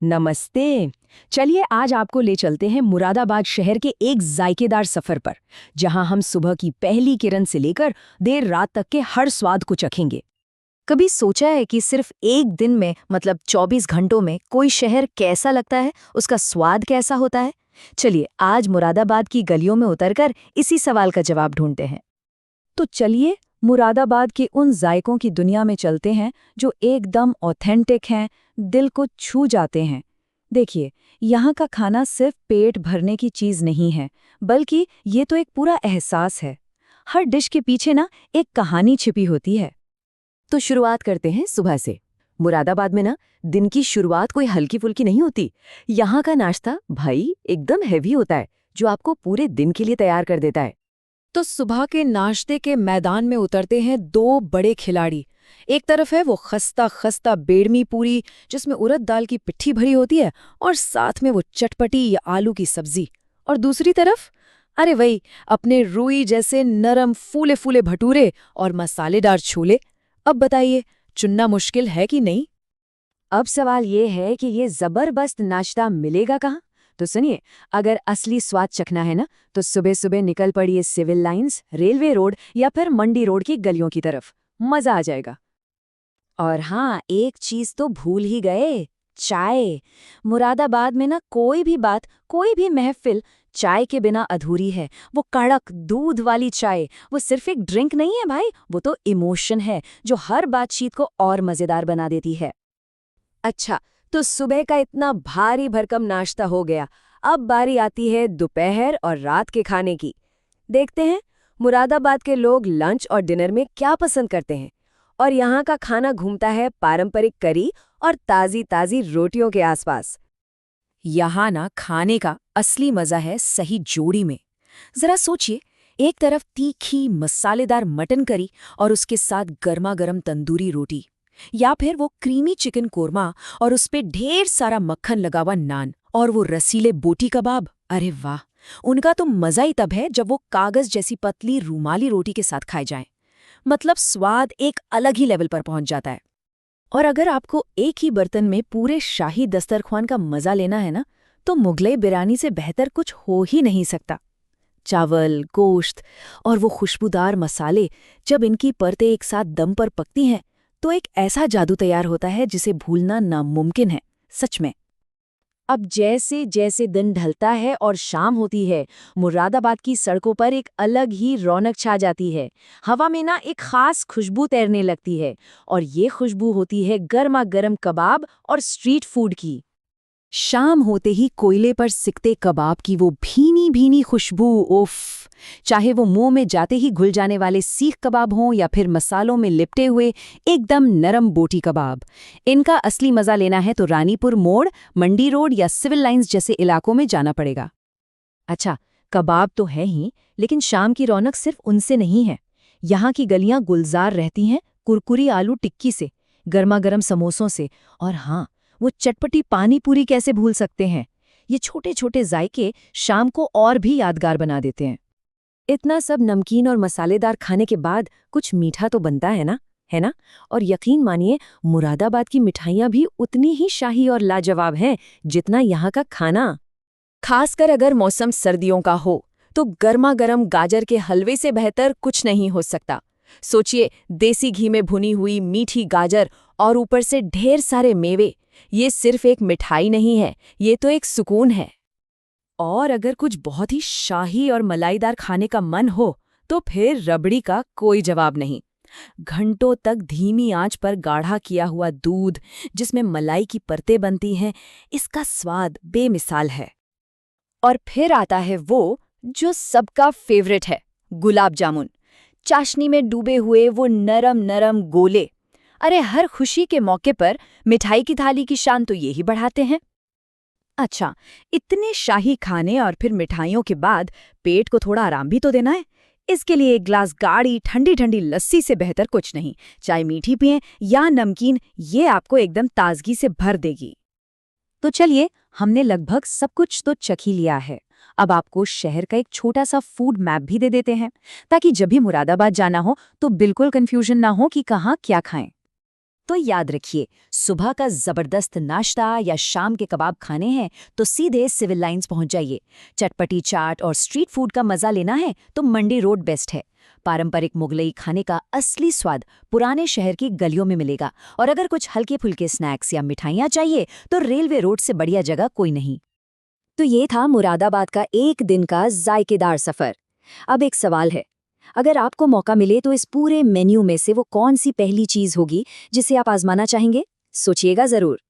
नमस्ते। चलिए आज आपको ले चलते हैं मुरादाबाद शहर के एक जायकेदार सफर पर, जहां हम सुबह की पहली किरण से लेकर देर रात तक के हर स्वाद को चखेंगे। कभी सोचा है कि सिर्फ एक दिन में मतलब 24 घंटों में कोई शहर कैसा लगता है, उसका स्वाद कैसा होता है? चलिए आज मुरादाबाद की गलियों में उतरकर इसी सवाल का जवाब ढूंढते हैं। तो चलिए मुरादाबाद के उन जायकों की दुनिया में चलते हैं जो एकदम ऑथेंटिक हैं, दिल को छू जाते हैं। देखिए, यहाँ का खाना सिर्फ पेट भरने की चीज नहीं है, बल्कि ये तो एक पूरा एहसास है। हर डिश के पीछे ना एक कहानी छिपी होती है। तो शुरुआत करते हैं सुबह से। मुरादाबाद में ना दिन की शुरुआत कोई हल्की फुल्की नहीं होती। यहाँ का नाश्ता भाई एकदम हैवी होता है, जो आपको पूरे दिन के लिए तैयार कर देता है। तो सुबह के नाश्ते के मैदान में उतरते हैं दो बड़े खिलाड़ी। एक तरफ है वो खस्ता खस्ता बेडमी पूरी, जिसमें उड़द दाल की पिट्ठी भरी होती है और साथ में वो चटपटी या आलू की सब्जी। और दूसरी तरफ अरे वही अपने रुई जैसे नरम फूले फूले भटूरे और मसालेदार छोले। अब बताइए, चुनना मुश्किल है कि नहीं? अब सवाल ये है कि ये जबरदस्त नाश्ता मिलेगा कहाँ? तो सुनिए, अगर असली स्वाद चखना है ना, तो सुबह सुबह निकल पड़िए सिविल लाइंस, रेलवे रोड या फिर मंडी रोड की गलियों की तरफ। मजा आ जाएगा। और हाँ, एक चीज तो भूल ही गए, चाय। मुरादाबाद में ना कोई भी बात, कोई भी महफिल चाय के बिना अधूरी है। वो कड़क दूध वाली चाय, वो सिर्फ एक ड्रिंक नहीं है भाई, वो तो इमोशन है जो हर बातचीत को और मजेदार बना देती है। अच्छा, तो सुबह का इतना भारी भरकम नाश्ता हो गया। अब बारी आती है दोपहर और रात के खाने की। देखते हैं मुरादाबाद के लोग लंच और डिनर में क्या पसंद करते हैं। और यहाँ का खाना घूमता है पारंपरिक करी और ताज़ी ताज़ी रोटियों के आसपास। यहाँ ना खाने का असली मजा है सही जोड़ी में। जरा सोचिए, एक तरफ तीखी मसालेदार मटन करी और उसके साथ गर्मा गर्म तंदूरी रोटी, या फिर वो क्रीमी चिकन कोरमा और उस पे ढेर सारा मक्खन लगा हुआ नान और वो रसीले बोटी कबाब। अरे वाह, उनका तो मजा ही तब है जब वो कागज जैसी पतली रूमाली रोटी के साथ खाए जाएं। मतलब स्वाद एक अलग ही लेवल पर पहुंच जाता है। और अगर आपको एक ही बर्तन में पूरे शाही दस्तरख्वान का मजा लेना है ना, तो मुगलई बिरयानी से बेहतर कुछ हो ही नहीं सकता। चावल, गोश्त और वो खुशबूदार मसाले, जब इनकी परतें एक साथ दम पर पकती हैं, तो एक ऐसा जादू तैयार होता है जिसे भूलना नामुमकिन है, सच में। अब जैसे जैसे दिन ढलता है और शाम होती है, मुरादाबाद की सड़कों पर एक अलग ही रौनक छा जाती है। हवा में ना एक खास खुशबू तैरने लगती है, और ये खुशबू होती है गर्मा गर्म कबाब और स्ट्रीट फूड की। शाम होते ही कोयले पर सिकते कबाब की वो भीनी भीनी खुशबू, उफ। चाहे वो मुंह में जाते ही घुल जाने वाले सीख कबाब हों या फिर मसालों में लिपटे हुए एकदम नरम बोटी कबाब। इनका असली मजा लेना है तो रानीपुर मोड़, मंडी रोड या सिविल लाइंस जैसे इलाकों में जाना पड़ेगा। अच्छा, कबाब तो है ही, लेकिन शाम की रौनक सिर्फ उनसे नहीं है। यहाँ की गलियां गुलजार रहती हैं कुरकुरी आलू टिक्की से, गर्मा गर्म समोसों से, और हाँ, वो चटपटी पानी पूरी कैसे भूल सकते हैं। ये छोटे छोटे जायके शाम को और भी यादगार बना देते हैं। इतना सब नमकीन और मसालेदार खाने के बाद कुछ मीठा तो बनता है ना, है ना? और यकीन मानिए, मुरादाबाद की मिठाइयाँ भी उतनी ही शाही और लाजवाब हैं जितना यहाँ का खाना। खासकर अगर मौसम सर्दियों का हो, तो गर्मा गर्म गाजर के हलवे से बेहतर कुछ नहीं हो सकता। सोचिए, देसी घी में भुनी हुई मीठी गाजर और ऊपर से ढेर सारे मेवे। ये सिर्फ एक मिठाई नहीं है, ये तो एक सुकून है। और अगर कुछ बहुत ही शाही और मलाईदार खाने का मन हो, तो फिर रबड़ी का कोई जवाब नहीं। घंटों तक धीमी आंच पर गाढ़ा किया हुआ दूध, जिसमें मलाई की परतें बनती हैं, इसका स्वाद बेमिसाल है। और फिर आता है वो जो सबका फेवरेट है, गुलाब जामुन। चाशनी में डूबे हुए वो नरम नरम गोले। अरे हर खुशी के मौके पर मिठाई की थाली की शान तो यही बढ़ाते हैं। अच्छा, इतने शाही खाने और फिर मिठाइयों के बाद पेट को थोड़ा आराम भी तो देना है। इसके लिए एक ग्लास गाढ़ी ठंडी ठंडी लस्सी से बेहतर कुछ नहीं। चाहे मीठी पिएं या नमकीन, ये आपको एकदम ताजगी से भर देगी। तो चलिए, हमने लगभग सब कुछ तो चख ही लिया है। अब आपको शहर का एक छोटा सा फूड मैप भी दे देते हैं, ताकि जब भी मुरादाबाद जाना हो तो बिल्कुल कंफ्यूजन ना हो कि कहाँ क्या खाएं। तो याद रखिए, सुबह का जबरदस्त नाश्ता या शाम के कबाब खाने हैं तो सीधे सिविल लाइंस पहुंच जाइए। चटपटी चाट और स्ट्रीट फूड का मजा लेना है तो मंडी रोड बेस्ट है। पारंपरिक मुगलई खाने का असली स्वाद पुराने शहर की गलियों में मिलेगा, और अगर कुछ हल्के फुल्के स्नैक्स या मिठाइयाँ चाहिए तो रेलवे रोड से बढ़िया जगह कोई नहीं। तो ये था मुरादाबाद का एक दिन का जायकेदार सफर। अब एक सवाल है, अगर आपको मौका मिले तो इस पूरे मेन्यू में से वो कौन सी पहली चीज होगी जिसे आप आजमाना चाहेंगे? सोचिएगा जरूर।